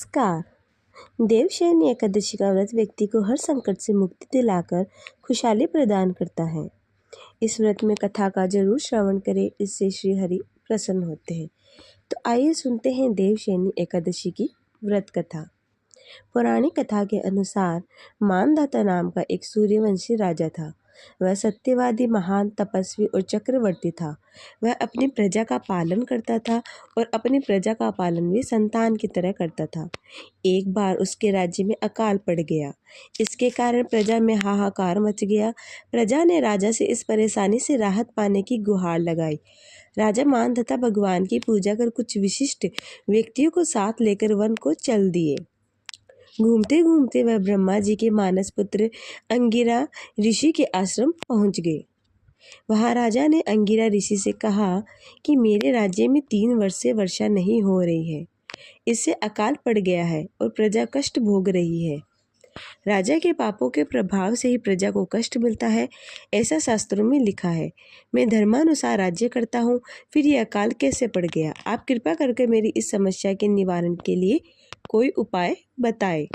नमस्कार। देवशयनी एकादशी का व्रत व्यक्ति को हर संकट से मुक्ति दिलाकर खुशहाली प्रदान करता है। इस व्रत में कथा का जरूर श्रवण करें, इससे श्री हरि प्रसन्न होते हैं। तो आइए सुनते हैं देवशयनी एकादशी की व्रत कथा। पौराणिक कथा के अनुसार मानधाता नाम का एक सूर्यवंशी राजा था। वह सत्यवादी, महान तपस्वी और चक्रवर्ती था। वह अपनी प्रजा का पालन करता था और अपनी प्रजा का पालन भी संतान की तरह करता था। एक बार उसके राज्य में अकाल पड़ गया। इसके कारण प्रजा में हाहाकार मच गया। प्रजा ने राजा से इस परेशानी से राहत पाने की गुहार लगाई। राजा मानधाता भगवान की पूजा कर कुछ विशिष्ट व्यक्तियों को साथ लेकर वन को चल दिए। घूमते घूमते वह ब्रह्मा जी के मानस पुत्र अंगिरा ऋषि के आश्रम पहुंच गए। वहां राजा ने अंगिरा ऋषि से कहा कि मेरे राज्य में 3 वर्ष से वर्षा नहीं हो रही है। इससे अकाल पड़ गया है और प्रजा कष्ट भोग रही है। राजा के पापों के प्रभाव से ही प्रजा को कष्ट मिलता है, ऐसा शास्त्रों में लिखा है। मैं धर्मानुसार राज्य करता हूँ, फिर यह अकाल कैसे पड़ गया? आप कृपा करके मेरी इस समस्या के निवारण के लिए कोई उपाय बताएं।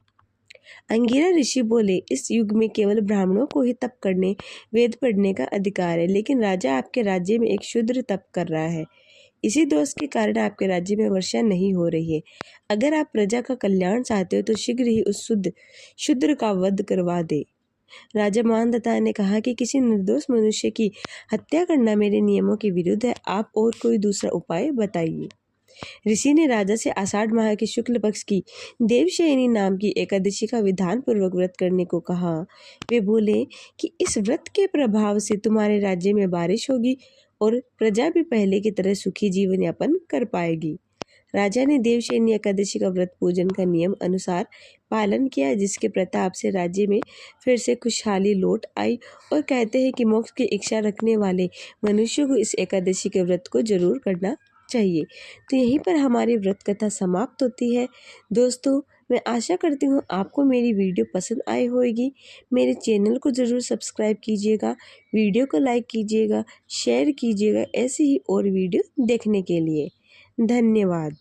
अंगिरा ऋषि बोले, इस युग में केवल ब्राह्मणों को ही तप करने, वेद पढ़ने का अधिकार है, लेकिन राजा आपके राज्य में एक शूद्र तप कर रहा है। इसी दोष के कारण आपके राज्य में वर्षा नहीं हो रही है। अगर आप प्रजा का कल्याण चाहते हो तो शीघ्र ही उस शूद्र का वध करवा दे। राजा मानधाता ने कहा कि किसी निर्दोष मनुष्य की हत्या करना मेरे नियमों के विरुद्ध है। आप और कोई दूसरा उपाय बताइए। ऋषि ने राजा से आषाढ़ माह के शुक्ल पक्ष की देवशयनी नाम की एकादशी का विधान पूर्वक व्रत करने को कहा। वे बोले कि इस व्रत के प्रभाव से तुम्हारे राज्य में बारिश होगी और प्रजा भी पहले की तरह सुखी जीवन यापन कर पाएगी। राजा ने देवशयनी एकादशी का व्रत पूजन का नियम अनुसार पालन किया, जिसके प्रताप से राज्य में फिर से खुशहाली लौट आई। और कहते हैं कि मोक्ष की इच्छा रखने वाले मनुष्यों को इस एकादशी के व्रत को जरूर करना चाहिए। तो यहीं पर हमारी व्रत कथा समाप्त होती है। दोस्तों, मैं आशा करती हूँ आपको मेरी वीडियो पसंद आई होगी। मेरे चैनल को ज़रूर सब्सक्राइब कीजिएगा, वीडियो को लाइक कीजिएगा, शेयर कीजिएगा ऐसी ही और वीडियो देखने के लिए। धन्यवाद।